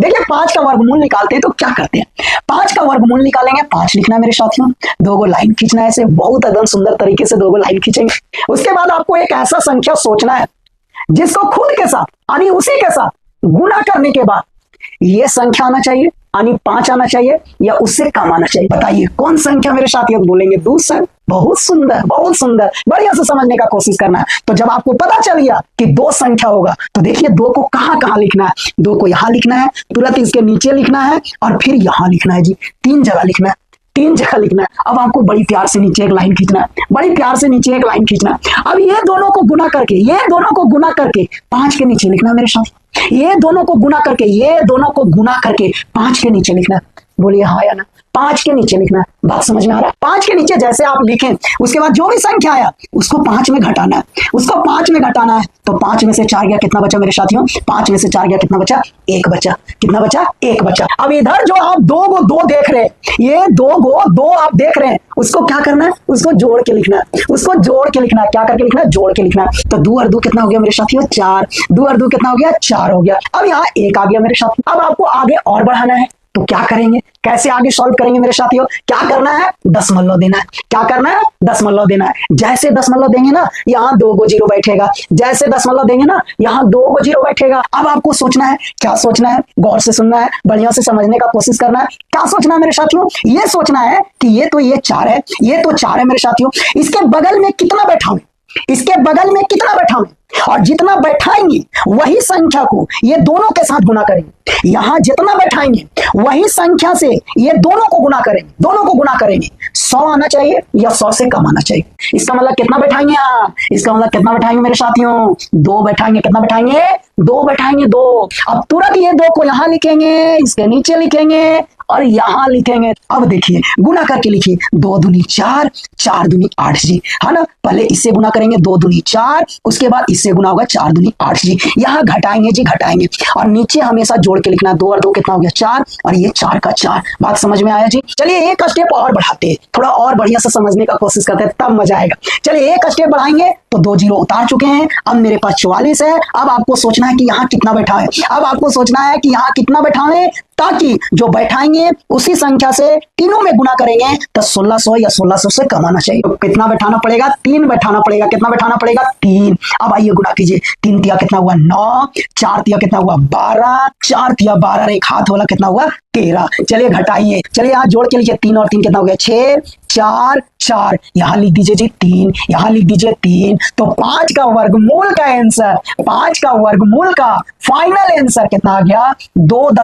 देखिए 5 का वर्गमूल निकालते हैं तो क्या करते हैं, 5 का वर्गमूल निकालेंगे, 5 लिखना है मेरे साथियों, दो गो लाइन खींचना है, ऐसे बहुत एकदम सुंदर तरीके से दो गो लाइन खींचेंगे। उसके बाद आपको एक ऐसा संख्या सोचना है जिसको खुद के साथ यानी उसी के साथ गुना करने के बाद ये संख्या आना चाहिए यानी 5 आना चाहिए या उससे कम आना चाहिए। बताइए कौन संख्या मेरे साथियों? बोलेंगे 2 सर। बहुत सुंदर, बहुत सुंदर, बढ़िया से समझने का कोशिश करना है। तो जब आपको पता चल गया कि 2 संख्या होगा तो देखिए 2 को कहां कहां लिखना है। 2 को यहां लिखना है, तुरंत इसके नीचे लिखना है और फिर यहां लिखना है जी। 3 जगह लिखना है, 3 जगह लिखना है। अब आपको बड़ी प्यार से नीचे एक लाइन खींचना है, बड़ी प्यार से नीचे एक लाइन खींचना है। अब ये दोनों को गुना करके, ये दोनों को गुना करके 5 के नीचे लिखना है मेरे साथ। ये दोनों को गुना करके, ये दोनों को गुना करके 5 के नीचे लिखना है। बोलिए हाँ या ना? 5 के नीचे लिखना है। बात समझ में आ रहा है? 5 के नीचे जैसे आप लिखें उसके बाद जो भी संख्या आया उसको 5 में घटाना है, उसको 5 में घटाना है। तो 5 में से 4 गया, कितना बचा मेरे साथियों? 5 में से 4 गया, कितना बचा? 1 बचा। कितना बचा? 1 बचा। अब इधर जो आप 2 गो 2 देख रहे हैं, ये 2 गो 2 आप देख रहे हैं, उसको क्या करना है? उसको जोड़ के लिखना है, उसको जोड़ के लिखना है। क्या करके लिखना है? जोड़ के लिखना है। तो 2 और 2 कितना हो गया मेरे साथियों? 4। 2 और 2 कितना हो गया? 4 हो गया। अब यहाँ 1 आ गया मेरे साथियों। अब आपको आगे और बढ़ाना है तो क्या करेंगे? कैसे आगे सॉल्व करेंगे मेरे साथियों? क्या करना है? दशमलव देना है। क्या करना है? दशमलव देना है। जैसे दशमलव देंगे ना, यहाँ 2 गो 0 बैठेगा। जैसे दशमलव देंगे ना, यहाँ 2 गो 0 बैठेगा। अब आपको सोचना है, क्या सोचना है? गौर से सुनना है, बढ़िया से समझने का कोशिश करना है। क्या सोचना है मेरे साथियों? ये सोचना है कि ये 4 है, ये तो 4 है मेरे साथियों। इसके बगल में कितना बैठाऊं? इसके बगल में कितना बैठाऊं? और जितना बैठाएंगे वही संख्या को ये दोनों के साथ गुना करेंगे। यहां जितना बैठाएंगे वही संख्या से ये दोनों को गुना करेंगे, दोनों को गुना करेंगे। 100 आना चाहिए या 100 से कम आना चाहिए। इसका मतलब कितना बैठाएंगे यहाँ? इसका मतलब कितना बैठाएंगे मेरे साथियों? 2 बैठाएंगे। कितना बैठाएंगे? 2 बैठाएंगे, 2। अब तुरंत ये 2 को यहां लिखेंगे, इसके नीचे लिखेंगे और यहां लिखेंगे। अब देखिए गुना करके लिखिए, 2 दूनी 4, 4 दूनी 8 जी, है ना? पहले इससे गुना करेंगे 2 दूनी 4, उसके बाद इससे गुना होगा 4 दूनी 8 जी। यहाँ घटाएंगे जी, घटाएंगे और नीचे हमेशा जोड़ के लिखना है। 2 और 2 कितना हो गया? 4 और ये 4 का 4। बात समझ में आया जी? चलिए एक स्टेप और बढ़ाते हैं, थोड़ा और बढ़िया से समझने का कोशिश करते हैं, तब मजा आएगा। चलिए एक स्टेप बढ़ाएंगे तो 2 0 उतार चुके हैं। अब मेरे पास 44 है। अब आपको सोचना है कि यहाँ कितना बैठाएं। अब आपको सोचना है कि यहाँ कितना बैठाएं ताकि जो बैठाएंगे उसी संख्या से तीनों में गुना करेंगे तो 1600 या 1600 से कम आना चाहिए। तो कितना बैठाना पड़ेगा? 3 बैठाना पड़ेगा। कितना बैठाना पड़ेगा? 3। अब आइए गुना कीजिए। 3 तिया कितना हुआ? 9। 4 तिया कितना हुआ? 12। 4 तिया 12, एक हाथ वाला कितना हुआ? 13। चलिए घटाइए, चलिए यहाँ जोड़ के लीजिए। 3 और 3 कितना हो गया? 6। 4 4 यहाँ लिख दीजिए जी 3, यहाँ लिख दीजिए 3। तो 5 का वर्गमूल का आंसर, 5 का वर्गमूल का फाइनल आंसर कितना आ गया? 2।